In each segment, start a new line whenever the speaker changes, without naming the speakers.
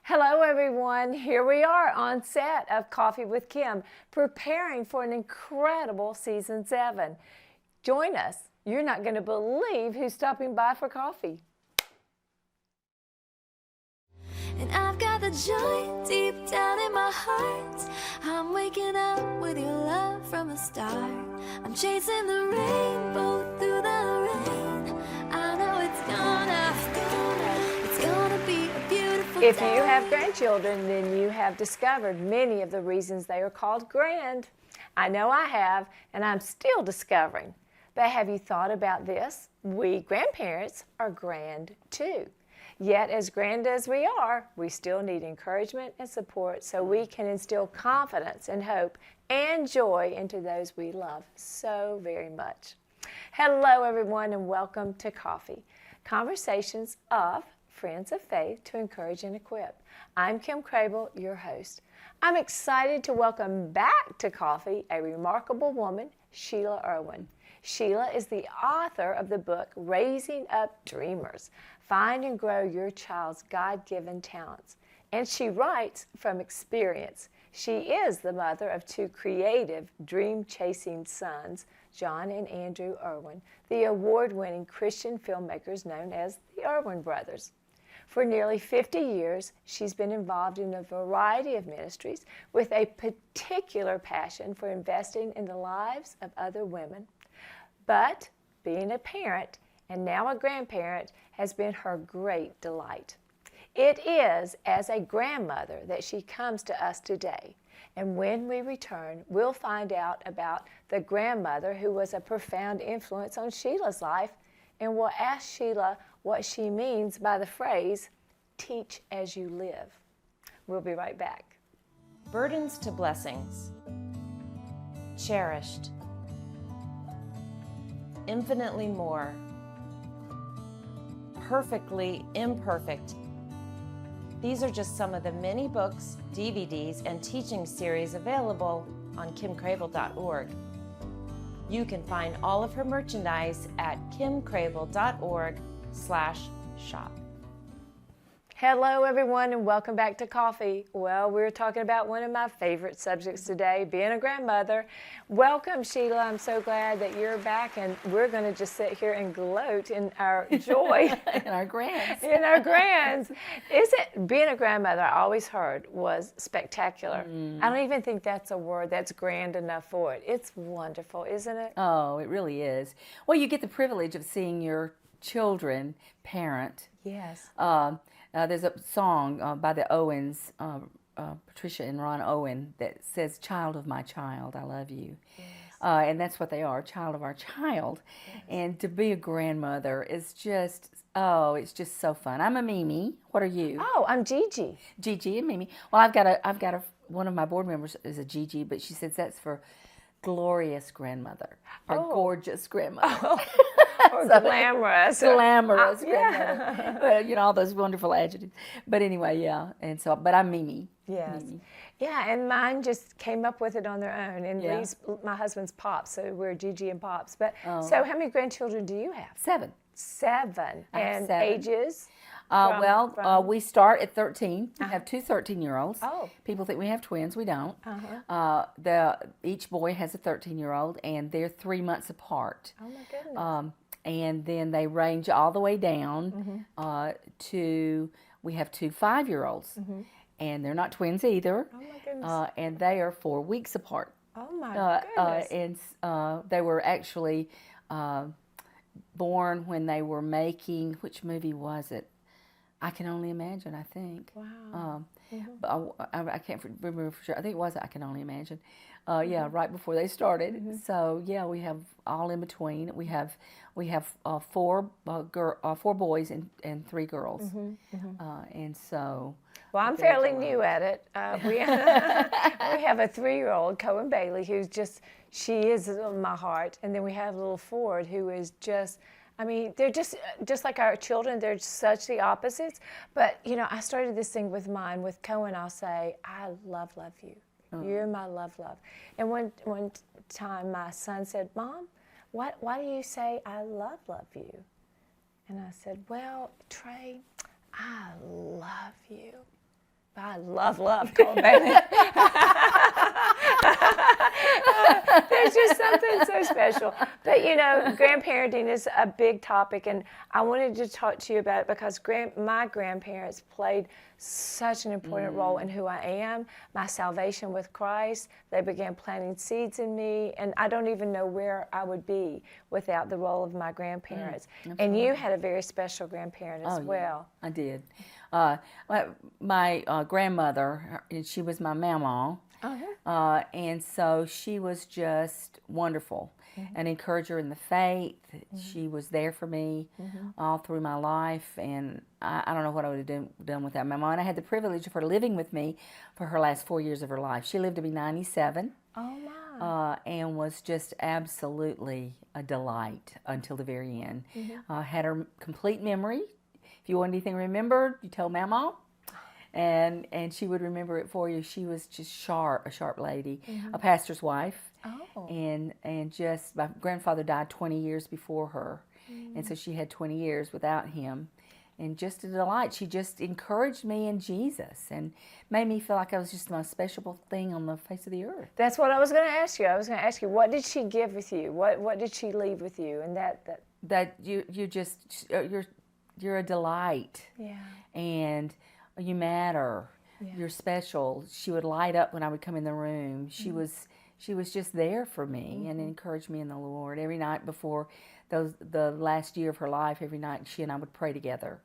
Hello everyone, here we are on set of Coffee with Kim, preparing for an incredible season 7. Join us. You're not going to believe who's stopping by for coffee.
And I've got the joy deep down in my heart. I'm waking up with your love from the start. I'm chasing the rainbow through the rain. I know it's gonna be a beautiful
If
day.
you have grandchildren, then you have discovered many of the reasons they are called grand. I know I have, and I'm still discovering. But have you thought about this? We grandparents are grand too. Yet, as grand as we are, we still need encouragement and support so we can instill confidence and hope and joy into those we love so very much. Hello, everyone, and welcome to Coffee, conversations of friends of faith to encourage and equip. I'm Kim Crable, your host. I'm excited to welcome back to Coffee a remarkable woman, Sheila Erwin. Sheila is the author of the book, Raising Up Dreamers, Find and Grow Your Child's God-Given Talents. And she writes from experience. She is the mother of 2 creative, dream-chasing sons, John and Andrew Erwin, the award-winning Christian filmmakers known as the Erwin brothers. For nearly 50 years, she's been involved in a variety of ministries with a particular passion for investing in the lives of other women. But being a parent and now a grandparent has been her great delight. It is as a grandmother that she comes to us today. And when we return, we'll find out about the grandmother who was a profound influence on Sheila's life, and we'll ask Sheila what she means by the phrase, teach as you live. We'll be right back.
Burdens to blessings. Cherished. Infinitely more. Perfectly imperfect. These are just some of the many books, DVDs, and teaching series available on kimcrable.org. You can find all of her merchandise at kimcrable.org/shop.
Hello, everyone, and welcome back to Coffee. Well, we're talking about one of my favorite subjects today, being a grandmother. Welcome, Sheila. I'm so glad that you're back, and we're going to just sit here and gloat in our joy.
In our grands.
In our grands. Being a grandmother, I always heard, was spectacular. I don't even think that's a word that's grand enough for it. It's wonderful, isn't it?
Oh, it really is. Well, you get the privilege of seeing your children parent.
Yes.
There's a song by the Owens, Patricia and Ron Owen, that says, "Child of my child, I love you."
Yes.
And that's what they are, child of our child. Yes. And to be a grandmother is just, it's just so fun. I'm a Mimi. What are you?
Oh, I'm Gigi.
Gigi and Mimi. Well, I've got one of my board members is a Gigi, but she says that's for glorious grandmother, or gorgeous grandmother.
Or glamorous.
Glamorous
grandmother.
Well, all those wonderful adjectives. But anyway, yeah. And so, but I'm Mimi.
Yes.
Mimi.
Yeah, and mine just came up with it on their own. And
Yeah.
Lee's my husband's Pops, so we're Gigi and Pops. But so how many grandchildren do you have?
7.
7.
I have
And
7.
ages?
We start at 13. We have 2 13-year-olds.
Oh.
People think we have twins. We don't. Each boy has a 13-year-old, and they're 3 months apart.
Oh, my goodness.
And then they range all the way down to, we have 2 5-year-olds. And they're not twins either.
Oh, my goodness.
And they are 4 weeks apart.
Oh, my goodness.
And they were actually born when they were making, which movie was it? I Can Only Imagine, I think.
Wow.
But I can't remember for sure. I think it was I Can Only Imagine. Yeah, right before they started. So yeah, we have all in between. We have 4 boys and 3 girls. And so.
Well, I'm fairly new at it. We have a 3-year-old, Cohen Bailey, she is my heart. And then we have little Ford, who is just, they're just like our children. They're such the opposites. But, I started this thing with mine. With Cohen, I'll say, I love you. You're my love. And one time my son said, Mom, why do you say I love you? And I said, well, Trey, I love you. I love cold bathing. There's just something so special. But grandparenting is a big topic, and I wanted to talk to you about it because my grandparents played such an important role in who I am, my salvation with Christ. They began planting seeds in me, and I don't even know where I would be without the role of my grandparents. And you had a very special grandparent as well.
Yeah, I did. My grandmother, she was my mama, and so she was just wonderful, an encourager in the faith. She was there for me all through my life, and I don't know what I would have done without my mom. And I had the privilege of her living with me for her last 4 years of her life. She lived to be 97.
Oh, my.
And was just absolutely a delight until the very end. Had her complete memory. If you want anything remembered, you tell Mama, and she would remember it for you. She was just a sharp lady, a pastor's wife, and just my grandfather died 20 years before her, and so she had 20 years without him, and just a delight. She just encouraged me in Jesus and made me feel like I was just the most special thing on the face of the earth.
That's what I was going to ask you. I was going to ask you, what did she give with you? What did she leave with you? And
that you're a delight.
Yeah.
And you matter. Yeah. You're special. She would light up when I would come in the room. She was just there for me and encouraged me in the Lord. Every night before the last year of her life, every night she and I would pray together.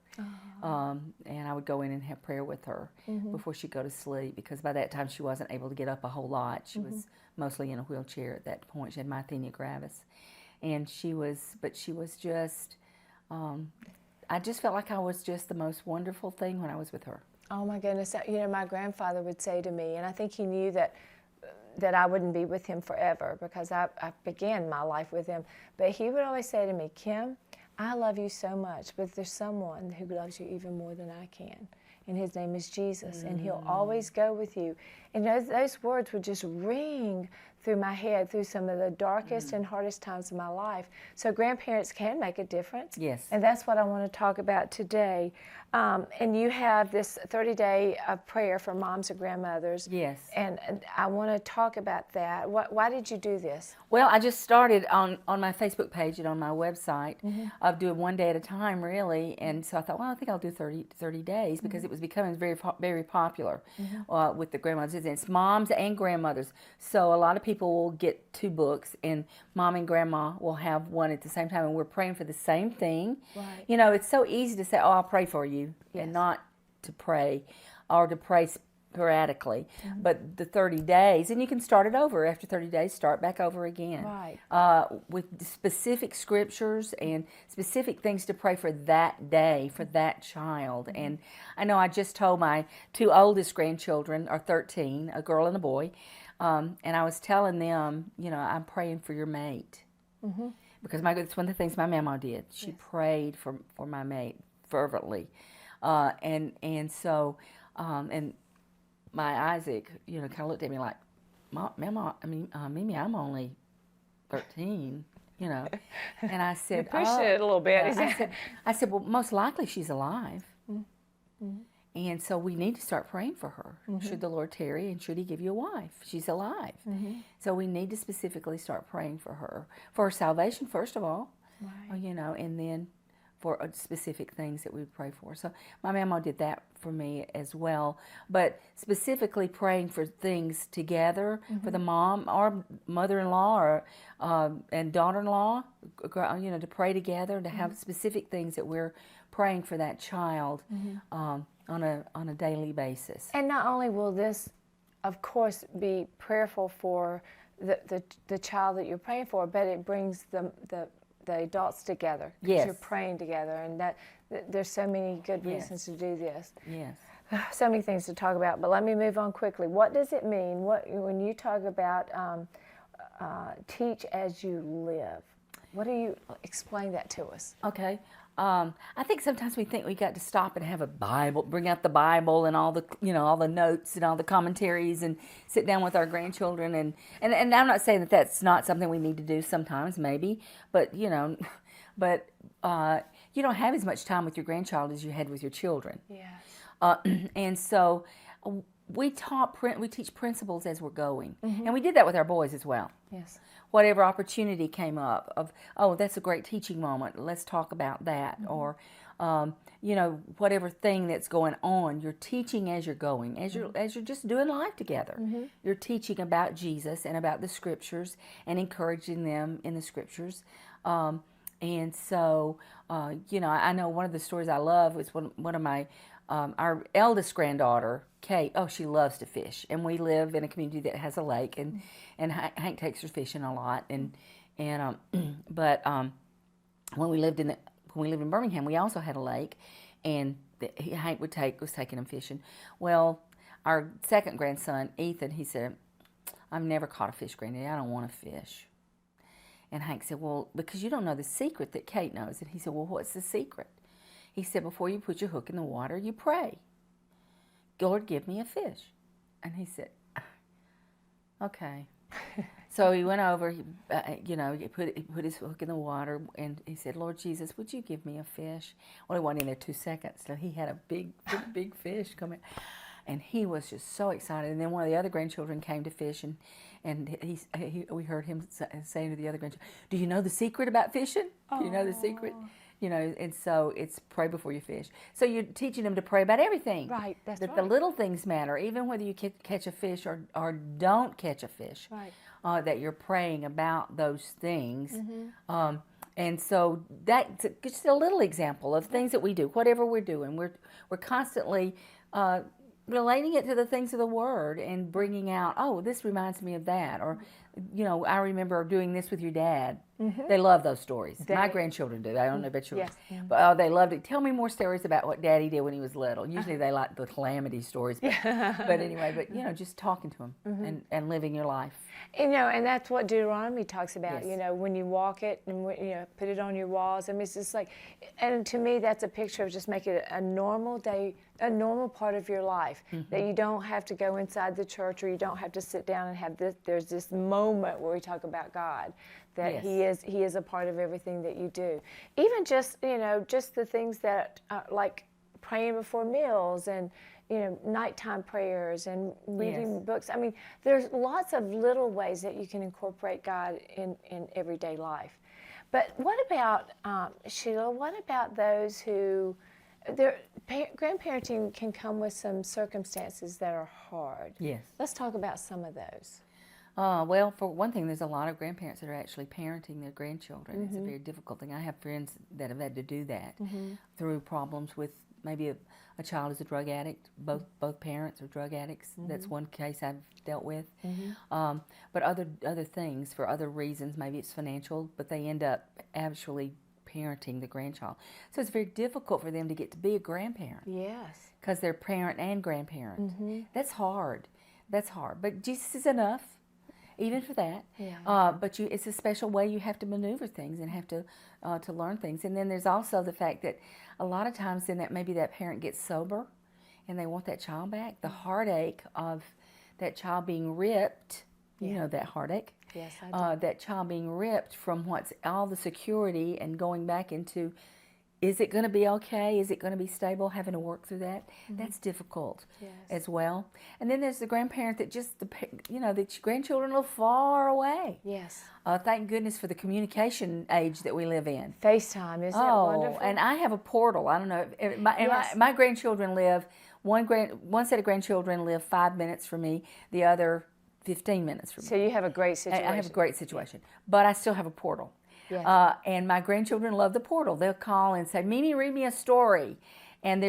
And I would go in and have prayer with her before she'd go to sleep, because by that time she wasn't able to get up a whole lot. She was mostly in a wheelchair at that point. She had myasthenia gravis. And she was just, I just felt like I was just the most wonderful thing when I was with her.
Oh my goodness. My grandfather would say to me, and I think he knew that I wouldn't be with him forever because I began my life with him. But he would always say to me, Kim, I love you so much, but there's someone who loves you even more than I can. And his name is Jesus, and he'll always go with you. And those words would just ring through my head through some of the darkest and hardest times of my life. So grandparents can make a difference.
Yes.
And that's what I want to talk about today. And you have this 30-day of prayer for moms and grandmothers.
Yes.
And I want to talk about that. Why did you do this?
Well, I just started on my Facebook page and on my website of doing one day at a time, really. And so I thought, well, I think I'll do 30 days because it was becoming very, very popular with the grandmothers. It's moms and grandmothers. So a lot of people will get 2 books, and mom and grandma will have one at the same time, and we're praying for the same thing. Right. It's so easy to say, oh, I'll pray for you, and not to pray, or to pray sporadically. But the 30 days, and you can start it over. After 30 days, start back over again. Right. With specific scriptures and specific things to pray for that day, for that child. And I know I just told my 2 oldest grandchildren are 13, a girl and a boy, and I was telling them, I'm praying for your mate. Because it's one of the things my mama did. She prayed for my mate fervently. And so my Isaac, kind of looked at me like, Mama, Mimi, I'm only 13, And I said,
you pushed it a little bit.
I said, well, most likely she's alive. And so we need to start praying for her. Should the Lord tarry, and should he give you a wife? She's alive. So we need to specifically start praying for her salvation, first of all, and then for specific things that we would pray for. So my mama did that for me as well. But specifically praying for things together, for the mom or mother-in-law or and daughter-in-law, to pray together, to have specific things that we're praying for that child on a daily basis.
And not only will this, of course, be prayerful for the child that you're praying for, but it brings the adults together.
Yes.
You're praying together, and that there's so many good reasons to do this.
Yes.
So many things to talk about, but let me move on quickly. What does it mean when you talk about teach as you live? What do you explain that to us?
Okay. I think sometimes we think we got to stop and have a Bible, bring out the Bible and all the all the notes and all the commentaries, and sit down with our grandchildren. And I'm not saying that that's not something we need to do sometimes, maybe, but you don't have as much time with your grandchild as you had with your children.
Yeah.
And so we teach principles as we're going, and we did that with our boys as well.
Yes.
Whatever opportunity came up of, oh, that's a great teaching moment, let's talk about that, or whatever thing that's going on, you're teaching as you're going, as you're just doing life together. You're teaching about Jesus and about the Scriptures and encouraging them in the Scriptures. And so, I know one of the stories I love was one of my, our eldest granddaughter, Kate. Oh, she loves to fish, and we live in a community that has a lake, and Hank takes her fishing a lot, but when we lived in Birmingham, we also had a lake, and Hank was taking them fishing. Well, our second grandson, Ethan, he said, "I've never caught a fish, Granddaddy. I don't want to fish." And Hank said, "Well, because you don't know the secret that Kate knows." And he said, "Well, what's the secret?" He said, "Before you put your hook in the water, you pray. Lord, give me a fish." And he said, "Okay." So he went over, he put his hook in the water, and he said, "Lord Jesus, would you give me a fish?" Well, he wasn't in there 2 seconds, so he had a big fish come in. And he was just so excited. And then one of the other grandchildren came to fish, and we heard him saying to the other grandchildren, "Do you know the secret about fishing? Do you know the secret?" And so it's pray before you fish. So you're teaching them to pray about everything.
Right, that's
that
right.
the little things matter, even whether you catch a fish or don't catch a fish.
Right.
That you're praying about those things. And so that's just a little example of things that we do, whatever we're doing. We're constantly relating it to the things of the Word and bringing out, oh, this reminds me of that. Or, I remember doing this with your dad. They love those stories. My grandchildren do. I don't know about yours.
Yes.
But they loved it. Tell me more stories about what Daddy did when he was little. Usually they like the calamity stories. But anyway, just talking to them and living your life.
And that's what Deuteronomy talks about.
Yes.
When you walk it and put it on your walls. I mean, it's just like, and to me, that's a picture of just making it a normal day, a normal part of your life. That you don't have to go inside the church, or you don't have to sit down and have this. There's this moment where we talk about God, that He is a part of everything that you do. Even just just the things that like praying before meals and nighttime prayers and reading books. I mean, there's lots of little ways that you can incorporate God in everyday life. But what about, Sheila, what about those who, grandparenting can come with some circumstances that are hard.
Yes.
Let's talk about some of those.
Well, for one thing, there's a lot of grandparents that are actually parenting their grandchildren. It's a very difficult thing. I have friends that have had to do that through problems with maybe a child is a drug addict. Both parents are drug addicts. That's one case I've dealt with. But other things, for other reasons, maybe it's financial, but they end up actually parenting the grandchild. So it's very difficult for them to get to be a grandparent.
Yes.
Because they're parent and grandparent. That's hard. But Jesus is enough, even for that.
Yeah.
But it's a special way you have to maneuver things and have to learn things. And then there's also the fact that a lot of times then that maybe that parent gets sober and they want that child back. The heartache of that child being ripped, you know that heartache.
Yes, I do.
That child being ripped from what's all the security and going back into, is it going to be okay? Is it going to be stable? Having to work through that. That's difficult as well. And then there's the grandparent that just, the grandchildren live far away.
Yes.
Thank goodness for the communication age that we live in.
FaceTime, isn't it wonderful?
And I have a portal. I don't know. My grandchildren live, one set of grandchildren live 5 minutes from me, the other 15 minutes from me.
So you have a great situation.
I have a great situation. But I still have a portal.
Yes.
And my grandchildren love the portal. They'll call and say, "Mimi, read me a story." And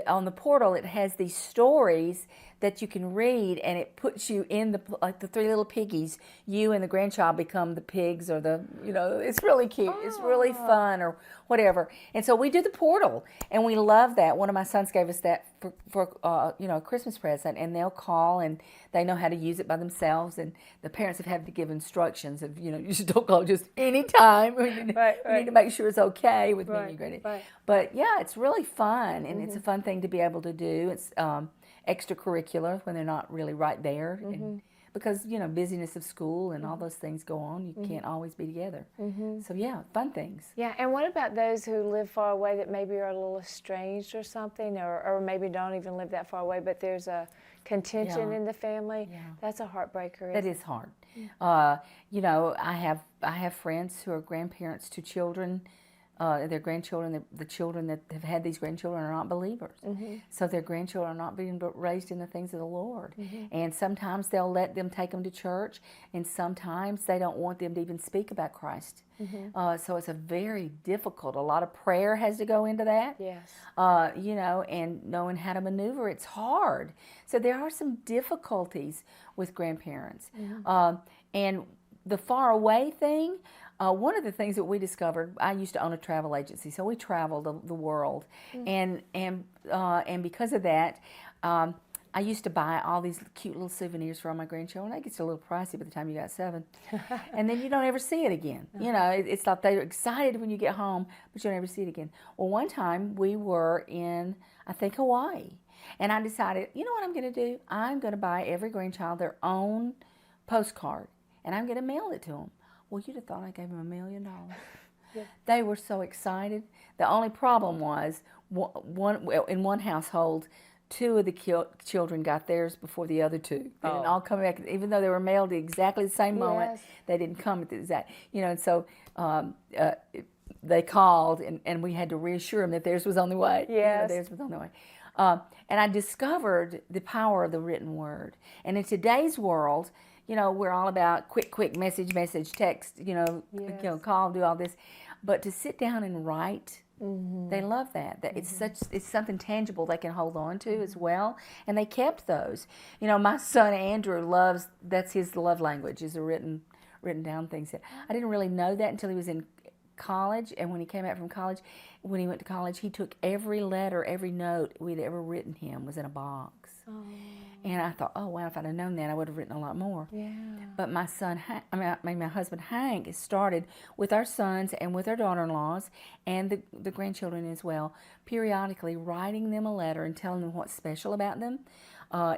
on the portal, it has these stories that you can read, and it puts you in like the three little piggies. You and the grandchild become the pigs, or it's really cute. Oh. It's really fun, or whatever. And so we do the portal, and we love that. One of my sons gave us that for a Christmas present, and they'll call, and they know how to use it by themselves. And the parents have had to give instructions of, you just don't call just any time. You need to make sure it's okay with Mimi and Granny.
Right.
But yeah, it's really fun, and it's a fun thing to be able to do. It's extracurricular when they're not really right there, because busyness of school and all those things go on. You can't always be together. So yeah, fun things.
Yeah, and what about those who live far away that maybe are a little estranged or something, or maybe don't even live that far away, but there's a contention in the family? Yeah. That's a heartbreaker.
That is hard. I have friends who are grandparents to children. Their grandchildren, the children that have had these grandchildren are not believers. So their grandchildren are not being raised in the things of the Lord. And sometimes they'll let them take them to church, and sometimes they don't want them to even speak about Christ. So it's a very difficult, a lot of prayer has to go into that.
Yes.
And knowing how to maneuver, it's hard. So there are some difficulties with grandparents. And the far away thing, one of the things that we discovered, I used to own a travel agency, so we traveled the world, and because of that, I used to buy all these cute little souvenirs for all my grandchildren. That gets a little pricey by the time you got 7, and then you don't ever see it again. It's like they're excited when you get home, but you don't ever see it again. Well, one time we were in, I think, Hawaii, and I decided, you know what I'm going to do? I'm going to buy every grandchild their own postcard, and I'm going to mail it to them. Well, you'd have thought I gave them $1 million. Yeah. They were so excited. The only problem was, in one household, 2 of the children got theirs before the other 2. They didn't all come back, even though they were mailed at exactly the same moment. They didn't come at the exact, and so they called, and we had to reassure them that theirs was on the way.
Yes.
Theirs was on the way. And I discovered the power of the written word. And in today's world, we're all about quick message, text, call, do all this. But to sit down and write, they love that. It's something tangible they can hold on to as well. And they kept those. My son Andrew that's his love language, is a written down things. I didn't really know that until he was in college, and when he came out from college, when he went to college, he took every letter, every note we'd ever written him was in a box. And I thought, oh wow, if I'd have known that, I would have written a lot more. Yeah. But my husband Hank started with our sons and with our daughter-in-laws and the grandchildren as well, periodically writing them a letter and telling them what's special about them,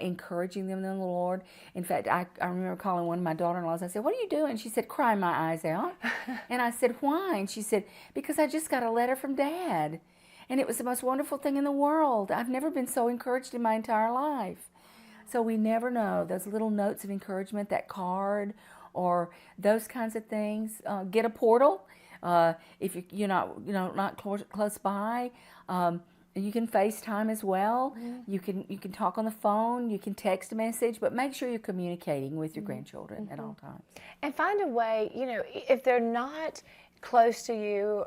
encouraging them in the Lord. In fact, I remember calling one of my daughter-in-laws. I said, "What are you doing?" She said, "Crying my eyes out." And I said, "Why?" And she said, "Because I just got a letter from Dad. And it was the most wonderful thing in the world. I've never been so encouraged in my entire life." So we never know. Those little notes of encouragement, that card, or those kinds of things. Get a portal. If you're not close by, you can FaceTime as well. You can talk on the phone. You can text a message, but make sure you're communicating with your grandchildren at all times.
And find a way. If they're not close to you,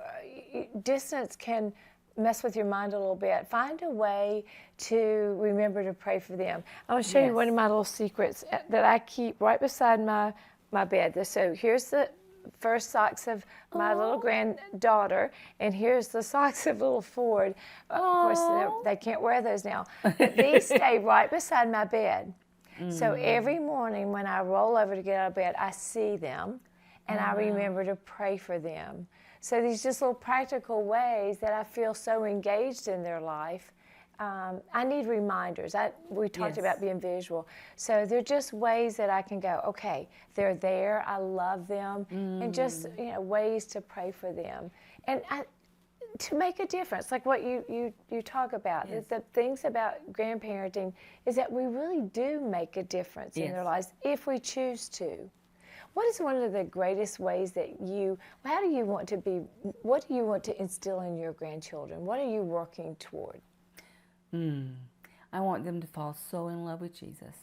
distance can mess with your mind a little bit. Find a way to remember to pray for them. I want to show you one of my little secrets that I keep right beside my bed. So here's the first socks of my little granddaughter, and here's the socks of little Ford. Of course, they can't wear those now. But these stay right beside my bed. So every morning when I roll over to get out of bed, I see them, and I remember to pray for them. So these just little practical ways that I feel so engaged in their life. I need reminders. We talked about being visual. So they're just ways that I can go, okay, they're there, I love them, and just ways to pray for them. And to make a difference, like what you talk about. The things about grandparenting is that we really do make a difference in their lives if we choose to. What is one of the greatest ways that what do you want to instill in your grandchildren? What are you working toward?
I want them to fall so in love with Jesus.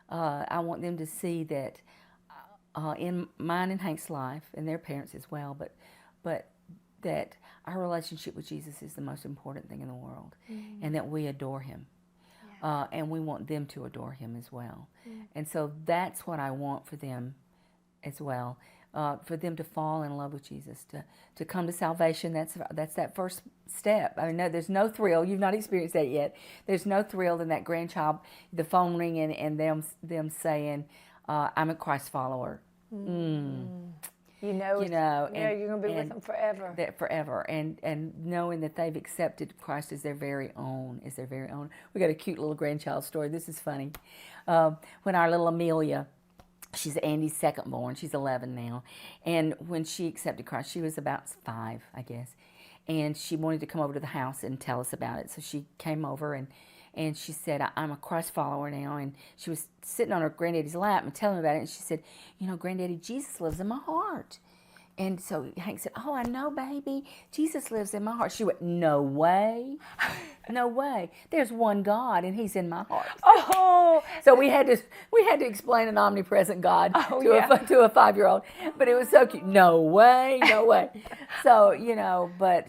I want them to see that in mine and Hank's life, and their parents as well, but that our relationship with Jesus is the most important thing in the world, and that we adore Him. And we want them to adore Him as well. And so that's what I want for them as well, for them to fall in love with Jesus, to come to salvation. That's that first step. I mean, there's no thrill. You've not experienced that yet. There's no thrill in that grandchild, the phone ringing and them saying, "I'm a Christ follower."
You know,
you know,
you're going to be with them forever.
That forever, and knowing that they've accepted Christ as their very own, We got a cute little grandchild story. This is funny. When our little Amelia, she's Andy's second born, she's 11 now, and when she accepted Christ, she was about 5, I guess, and she wanted to come over to the house and tell us about it. So she came over and she said, I'm a Christ follower now. And she was sitting on her granddaddy's lap and telling him about it. And she said, you know, Granddaddy, Jesus lives in my heart. And so Hank said, oh, I know, baby. Jesus lives in my heart. She went, no way. No way. There's one God, and he's in my heart.
Oh!
So we had to explain an omnipresent God to a 5-year-old. But it was so cute. No way, no way. So, you know, but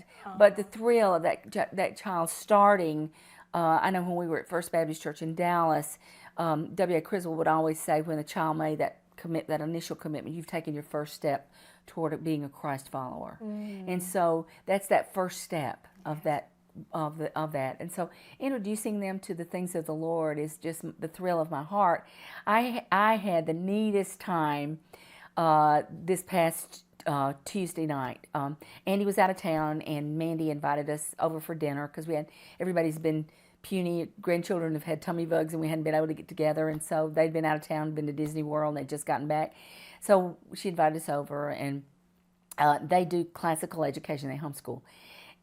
the thrill of that child starting, I know when we were at First Baptist Church in Dallas, W.A. Criswell would always say when a child made that initial commitment, you've taken your first step toward it being a Christ follower. And so that's that first step of that. And so introducing them to the things of the Lord is just the thrill of my heart. I had the neatest time this past Tuesday night. Andy was out of town, and Mandy invited us over for dinner because everybody's been puny. Grandchildren have had tummy bugs, and we hadn't been able to get together, and so they'd been out of town, been to Disney World, and they'd just gotten back. So she invited us over, and they do classical education. They homeschool.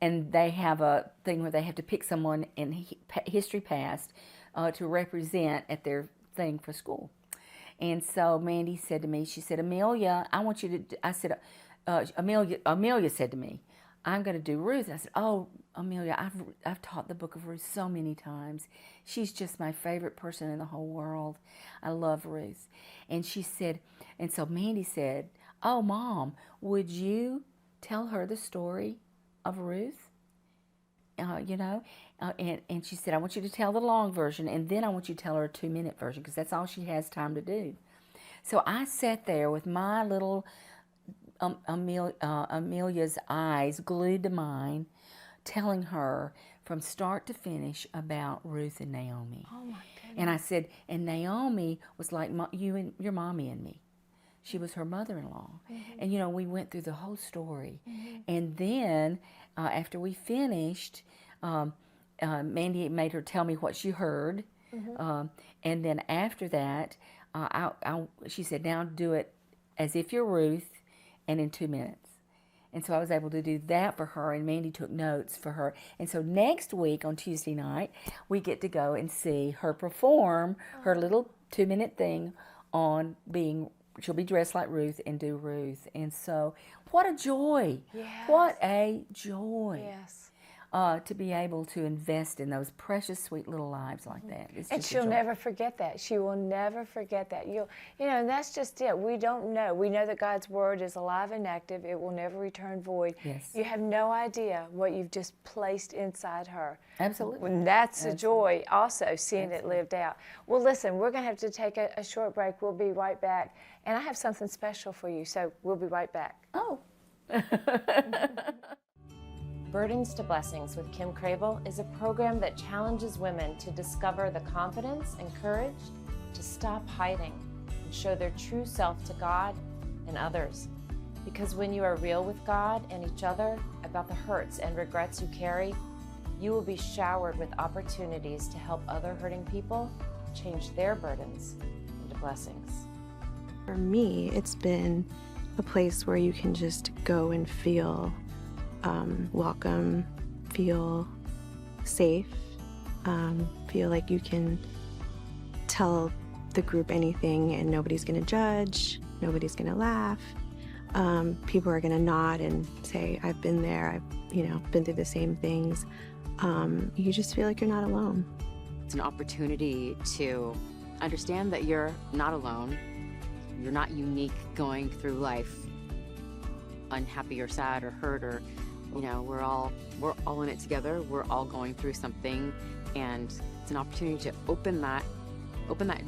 And they have a thing where they have to pick someone in history past to represent at their thing for school. And so Mandy said to me, she said, Amelia, I want you to, I said, Amelia said to me, I'm going to do Ruth. I said, oh, Amelia, I've taught the book of Ruth so many times. She's just my favorite person in the whole world. I love Ruth. And she said, and so Mandy said, oh, Mom, would you tell her the story of Ruth? You know, and she said, I want you to tell the long version, and then I want you to tell her a 2-minute version, because that's all she has time to do. So I sat there with my little Amelia's eyes glued to mine, telling her from start to finish about Ruth and Naomi.
Oh my goodness.
And I said, and Naomi was like you and your mommy and me. She was her mother-in-law. And, you know, we went through the whole story. And then after we finished, Mandy made her tell me what she heard. And then after that, she said, now do it as if you're Ruth and in 2 minutes. And so I was able to do that for her, and Mandy took notes for her. And so next week on Tuesday night, we get to go and see her perform her little 2-minute thing on being, she'll be dressed like Ruth and do Ruth. And so what a joy.
Yes.
What a joy.
Yes.
To be able to invest in those precious, sweet little lives like that. It's
And
just a
she'll
joy.
never forget that. She will never forget that. You know, and that's just it. We don't know. We know that God's Word is alive and active. It will never return void.
Yes.
You have no idea what you've just placed inside her.
Absolutely.
And that's a joy also, seeing it lived out. Well, listen, we're going to have to take a short break. We'll be right back. And I have something special for you, so we'll be right back.
Oh.
Burdens to Blessings with Kim Crable is a program that challenges women to discover the confidence and courage to stop hiding and show their true self to God and others. Because when you are real with God and each other about the hurts and regrets you carry, you will be showered with opportunities to help other hurting people change their burdens into blessings.
For me, it's been a place where you can just go and feel welcome, feel safe, feel like you can tell the group anything and nobody's going to judge, nobody's going to laugh. People are going to nod and say, I've been there, I've been through the same things. You just feel like you're not alone.
It's an opportunity to understand that you're not alone. You're not unique going through life unhappy or sad or hurt, or we're all in it together. We're all going through something, and it's an opportunity to open that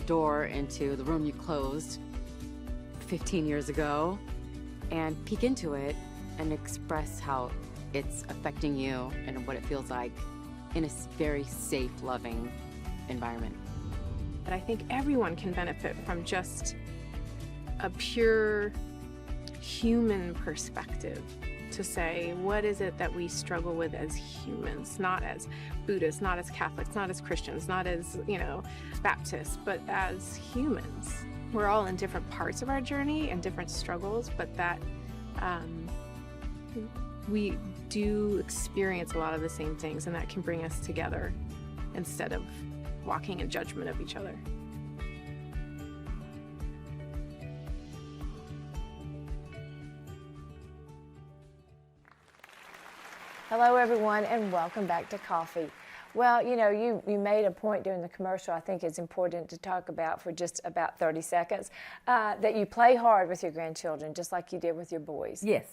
door into the room you closed 15 years ago and peek into it and express how it's affecting you and what it feels like in a very safe, loving environment.
But I think everyone can benefit from just a pure human perspective to say, what is it that we struggle with as humans, not as Buddhists, not as Catholics, not as Christians, not as, Baptists, but as humans. We're all in different parts of our journey and different struggles, but that we do experience a lot of the same things, and that can bring us together instead of walking in judgment of each other.
Hello, everyone, and welcome back to Coffee. Well, you made a point during the commercial I think it's important to talk about for just about 30 seconds, that you play hard with your grandchildren, just like you did with your boys.
Yes.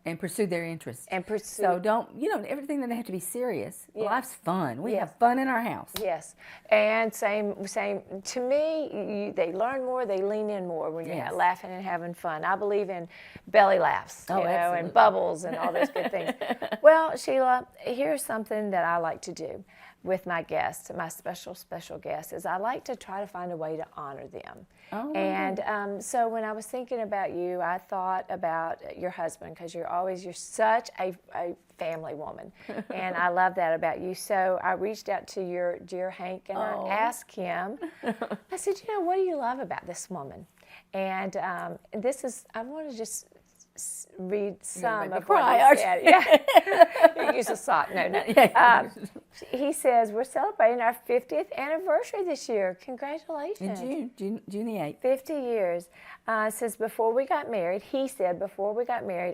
And
pursue their interests.
And pursue.
So don't, everything doesn't have to be serious.
Yes.
Life's fun. We
Yes.
have fun in our house.
Yes, and same. To me, they learn more, they lean in more when you're
Yes.
laughing and having fun. I believe in belly laughs,
Oh, absolutely.
and bubbles and all those good things. Well, Sheila, here's something that I like to do with my guests, my special guests, is I like to try to find a way to honor them.
Oh.
And so when I was thinking about you, I thought about your husband, because you're such a family woman, and I love that about you. So I reached out to your dear Hank and I asked him, I said, what do you love about this woman? And I want to just read some of what he said. Yeah. Use a sock. No. He says, we're celebrating our 50th anniversary this year. Congratulations.
In June the 8th.
50 years. Says, before we got married,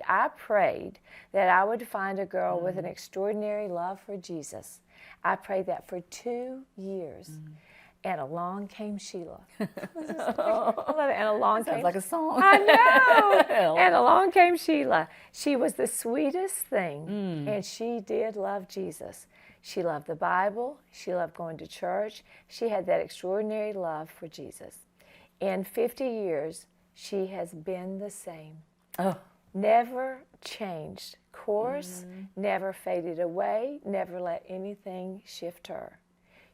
I prayed that I would find a girl with an extraordinary love for Jesus. I prayed that for 2 years. And along came Sheila. And along
Sounds
came,
like a song.
I know. And along came Sheila. She was the sweetest thing, and she did love Jesus. She loved the Bible. She loved going to church. She had that extraordinary love for Jesus. In 50 years, she has been the same.
Oh.
Never changed course, never faded away, never let anything shift her.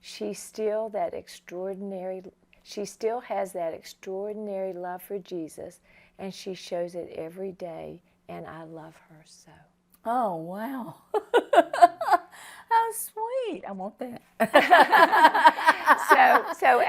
She still has that extraordinary love for Jesus, and she shows it every day, and I love her so.
Oh, wow. How sweet. I want that.
So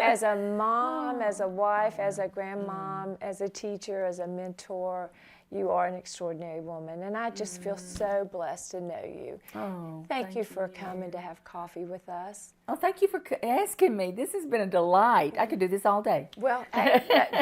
as a mom, as a wife, as a grandmom, as a teacher, as a mentor, you are an extraordinary woman, and I just feel so blessed to know you.
Oh,
thank you for coming to have coffee with us.
Oh, thank you for asking me. This has been a delight. I could do this all day.
Well,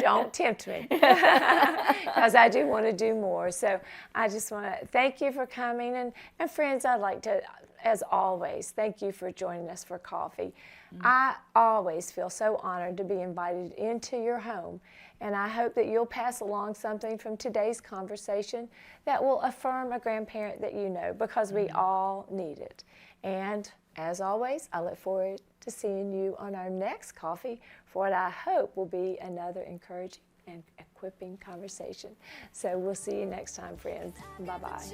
don't tempt me, because I do want to do more. So I just want to thank you for coming, and friends, I'd like to, as always, thank you for joining us for coffee. I always feel so honored to be invited into your home, and I hope that you'll pass along something from today's conversation that will affirm a grandparent that you know, because we all need it. And as always, I look forward to seeing you on our next coffee for what I hope will be another encouraging and equipping conversation. So we'll see you next time, friends. Bye-bye.